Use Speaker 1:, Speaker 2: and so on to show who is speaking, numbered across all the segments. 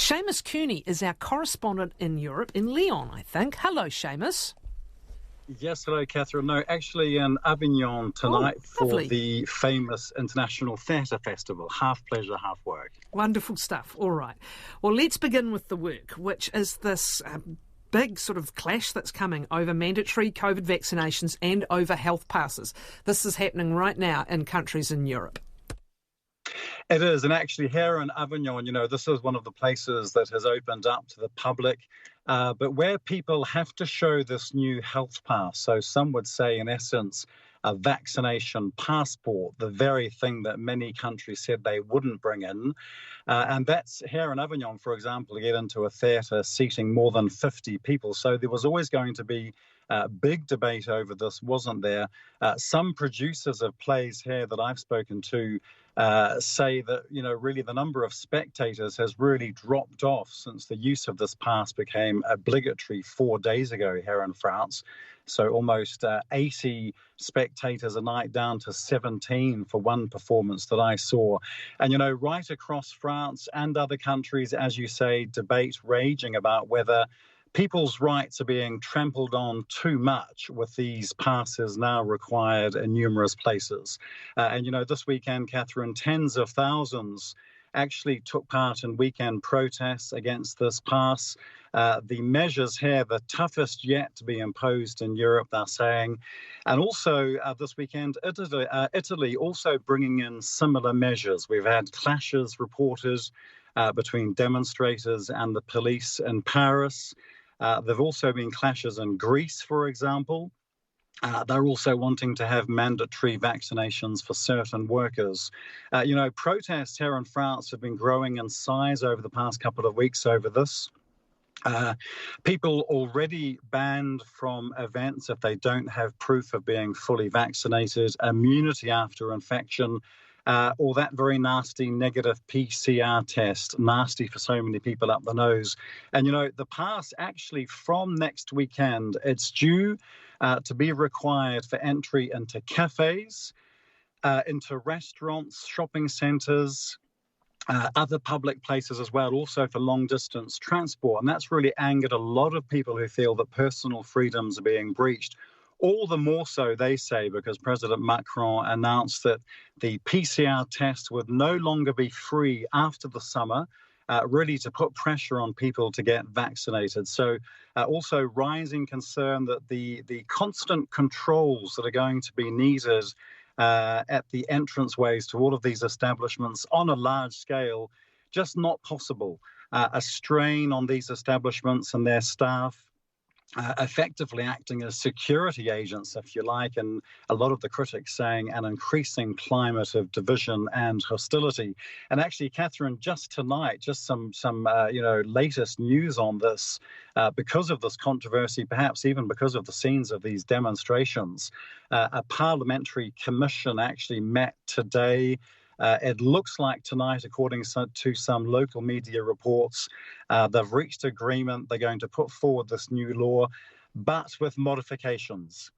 Speaker 1: Seamus Cooney is our correspondent in Europe, in Lyon, I think. Hello, Seamus.
Speaker 2: Yes, hello, Catherine. No, actually in Avignon tonight for the famous International Theatre Festival, half pleasure, half work.
Speaker 1: Wonderful stuff. All right. Well, let's begin with the work, which is this big sort of clash that's coming over mandatory COVID vaccinations and over health passes. This is happening right now in countries in Europe.
Speaker 2: It is, and actually here in Avignon, this is one of the places that has opened up to the public, but where people have to show this new health pass. So some would say, in essence, a vaccination passport, the very thing that many countries said they wouldn't bring in. And that's here in Avignon, for example, to get into a theatre seating more than 50 people. So there was always going to be big debate over this, wasn't there? Some producers of plays here that I've spoken to say that, really the number of spectators has really dropped off since the use of this pass became obligatory 4 days ago here in France. So almost 80 spectators a night down to 17 for one performance that I saw. And, right across France and other countries, as you say, debate raging about whether people's rights are being trampled on too much with these passes now required in numerous places. And this weekend, Catherine, tens of thousands actually took part in weekend protests against this pass. The measures here, the toughest yet to be imposed in Europe, they're saying. And also this weekend, Italy also bringing in similar measures. We've had clashes reported between demonstrators and the police in Paris. There have also been clashes in Greece, for example. They're also wanting to have mandatory vaccinations for certain workers. Protests here in France have been growing in size over the past couple of weeks over this. People already banned from events if they don't have proof of being fully vaccinated, immunity after infection, or that very nasty negative PCR test, nasty for so many people up the nose. And, the pass actually from next weekend, it's due to be required for entry into cafes, into restaurants, shopping centres, other public places as well, also for long-distance transport. And that's really angered a lot of people who feel that personal freedoms are being breached. All the more so, they say, because President Macron announced that the PCR test would no longer be free after the summer, really to put pressure on people to get vaccinated. So also rising concern that the constant controls that are going to be needed at the entranceways to all of these establishments on a large scale, just not possible. A strain on these establishments and their staff, effectively acting as security agents, if you like, and a lot of the critics saying an increasing climate of division and hostility. And actually, Catherine, just tonight, just some latest news on this, because of this controversy, perhaps even because of the scenes of these demonstrations, a parliamentary commission actually met today. It looks like tonight, according to some local media reports, they've reached agreement. They're going to put forward this new law, but with modifications.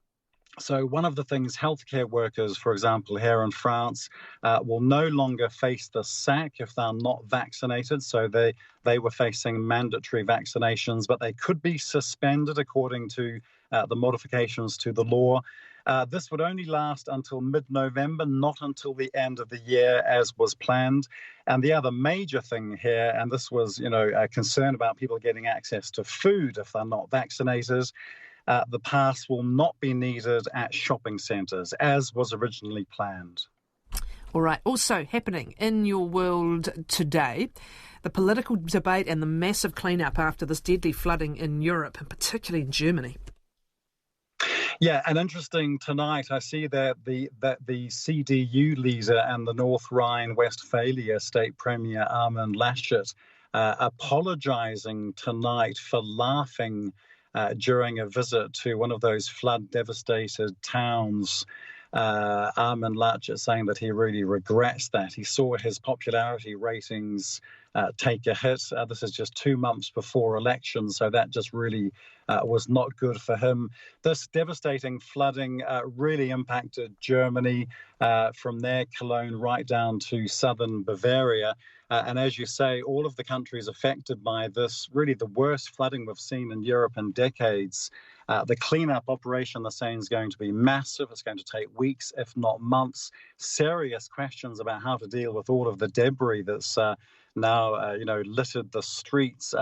Speaker 2: So one of the things healthcare workers, for example, here in France, will no longer face the sack if they're not vaccinated. So they were facing mandatory vaccinations, but they could be suspended according to the modifications to the law. This would only last until mid-November, not until the end of the year as was planned. And the other major thing here, and this was, a concern about people getting access to food if they're not vaccinated, the pass will not be needed at shopping centres, as was originally planned.
Speaker 1: All right. Also happening in your world today, the political debate and the massive clean-up after this deadly flooding in Europe, and particularly in Germany.
Speaker 2: Yeah, and interesting tonight, I see that the CDU leader and the North Rhine-Westphalia state premier Armin Laschet apologising tonight for laughing during a visit to one of those flood-devastated towns. Armin Laschet saying that he really regrets that. He saw his popularity ratings take a hit. This is just 2 months before elections, so that just really was not good for him. This devastating flooding really impacted Germany from there, Cologne, right down to southern Bavaria. And as you say, all of the countries affected by this, really the worst flooding we've seen in Europe in decades. The cleanup operation, they're saying, is going to be massive. It's going to take weeks, if not months. Serious questions about how to deal with all of the debris that's now, littered the streets.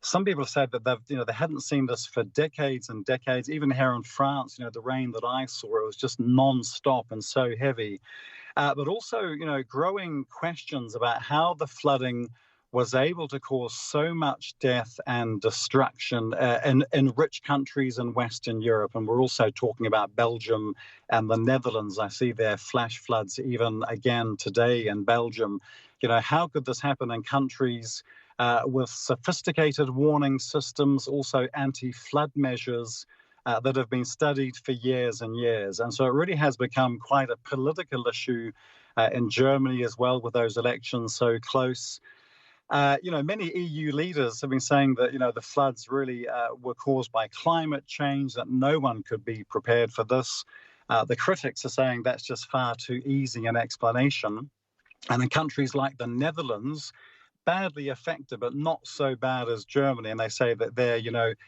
Speaker 2: Some people have said that they hadn't seen this for decades and decades. Even here in France, the rain that I saw, it was just non-stop and so heavy. But also, growing questions about how the flooding was able to cause so much death and destruction in rich countries in Western Europe. And we're also talking about Belgium and the Netherlands. I see there flash floods even again today in Belgium. How could this happen in countries with sophisticated warning systems, also anti-flood measures that have been studied for years and years? And so it really has become quite a political issue in Germany as well, with those elections so close. Many EU leaders have been saying that, the floods really were caused by climate change, that no one could be prepared for this. The critics are saying that's just far too easy an explanation. And in countries like the Netherlands, badly affected, but not so bad as Germany. And they say that there,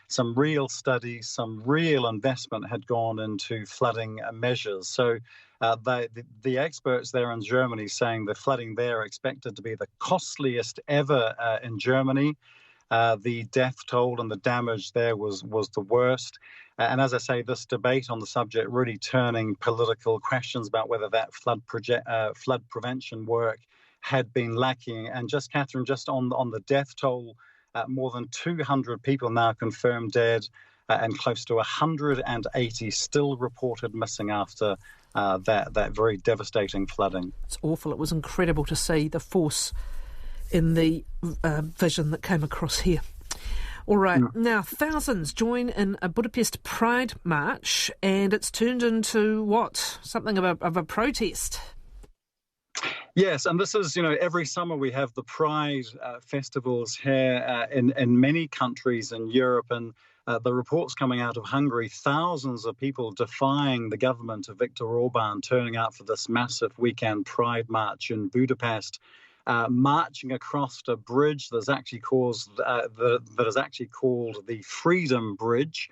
Speaker 2: some real studies, some real investment had gone into flooding measures. So the experts there in Germany saying the flooding there are expected to be the costliest ever in Germany. The death toll and the damage there was the worst. And as I say, this debate on the subject really turning political questions about whether that flood prevention work had been lacking. And just, Catherine, just on the death toll, more than 200 people now confirmed dead and close to 180 still reported missing after that very devastating flooding.
Speaker 1: It's awful. It was incredible to see the force in the vision that came across here. All right, Now thousands join in a Budapest Pride March, and it's turned into what? Something of a protest.
Speaker 2: Yes, and this is, every summer we have the Pride festivals here in many countries in Europe, and the reports coming out of Hungary, thousands of people defying the government of Viktor Orban, turning out for this massive weekend Pride March in Budapest. Marching across a bridge that's actually called the Freedom Bridge.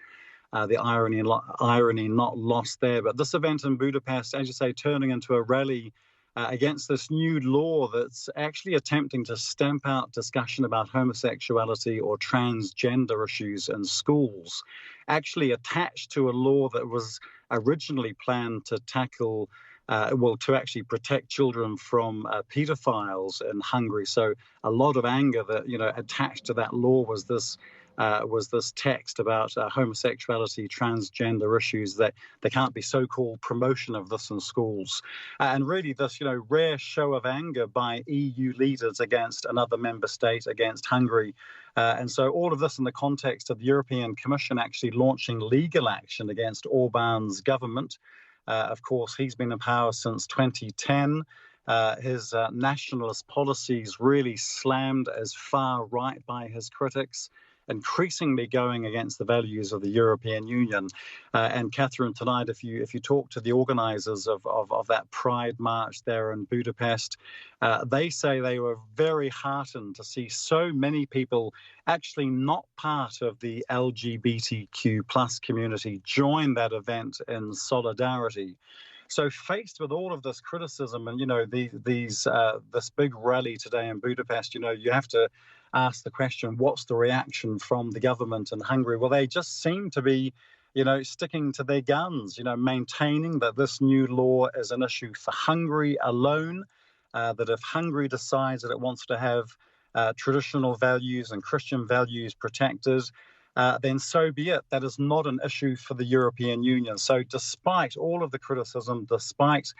Speaker 2: The irony not lost there. But this event in Budapest, as you say, turning into a rally against this new law that's actually attempting to stamp out discussion about homosexuality or transgender issues in schools, actually attached to a law that was originally planned to tackle to actually protect children from paedophiles in Hungary. So a lot of anger that, attached to that law was this text about homosexuality, transgender issues, that there can't be so-called promotion of this in schools. And really this, rare show of anger by EU leaders against another member state, against Hungary. And so all of this in the context of the European Commission actually launching legal action against Orban's government. Of course, he's been in power since 2010. His nationalist policies really slammed as far right by his critics, increasingly going against the values of the European Union. And Catherine, tonight, if you talk to the organisers of that Pride March there in Budapest, they say they were very heartened to see so many people actually not part of the LGBTQ plus community join that event in solidarity. So faced with all of this criticism and, this big rally today in Budapest, you have to ask the question, what's the reaction from the government in Hungary? Well, they just seem to be, sticking to their guns, maintaining that this new law is an issue for Hungary alone, that if Hungary decides that it wants to have traditional values and Christian values protected, then so be it. That is not an issue for the European Union. So despite all of the criticism, despite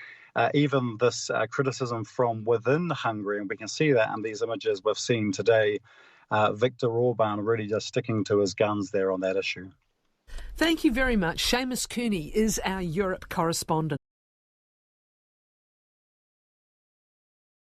Speaker 2: even this criticism from within Hungary, and we can see that in these images we've seen today, Viktor Orban really just sticking to his guns there on that issue.
Speaker 1: Thank you very much. Seamus Kearney is our Europe correspondent.